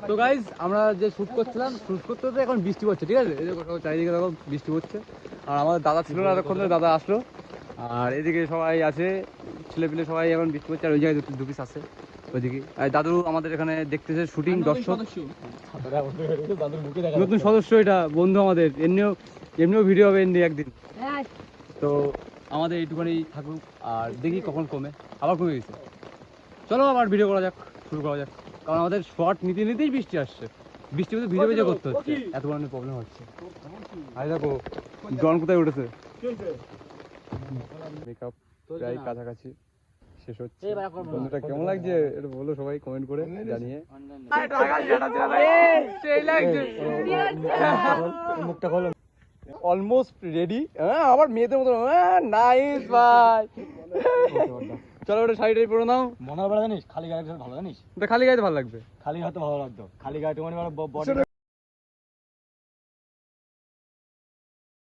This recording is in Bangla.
তো গাইজ আমরা যে শুট করছিলাম, শুট করতে করতে এখন বৃষ্টি পড়ছে, ঠিক আছে? এই যে চারিদিকে দেখো বৃষ্টি পড়ছে। আর আমাদের দাদা ছিল না, এতক্ষণ ধরে দাদা আসলো। আর এদিকে সবাই আছে, ছেলেপিলে সবাই এখন বৃষ্টি পড়ছে। আর ওই জায়গায় দু পিস আছে ওইদিকে। আর দাদু আমাদের এখানে দেখতেছে শুটিং, দর্শক, নতুন সদস্য, এটা বন্ধু আমাদের। এমনিও ভিডিও হবে এমনি একদিন। তো আমাদের এইটুখানি থাকুক, আর দেখি কখন কমে। আবার কমে গেছে, চলো আবার ভিডিও করা যাক, শুরু করা যাক। কারণ আমাদের শর্ট নিতে নিতেই বৃষ্টি আসছে, বৃষ্টি মধ্যে ভিডিও ভিডিও করতে হচ্ছে, এত বড় প্রবলেম হচ্ছে। আর দেখো জন কোথায় উঠেছে, মেকআপ প্রায় কাছাকাছি শেষ হচ্ছে। বন্ধুটা কেমন লাগছে এটা বলো সবাই কমেন্ট করে জানিয়ে। মুখটা খোলো। Almost ready. হ্যাঁ আবার মেয়েদের মতো নাইস ভাই। চলো ওটা শাড়ি পরে নাও। মনে হয় জানিস খালি গায়ে ভালো, জানিস খালি গায়ে ভালো লাগবে, খালি হাতে ভালো লাগতো, খালি গায়ে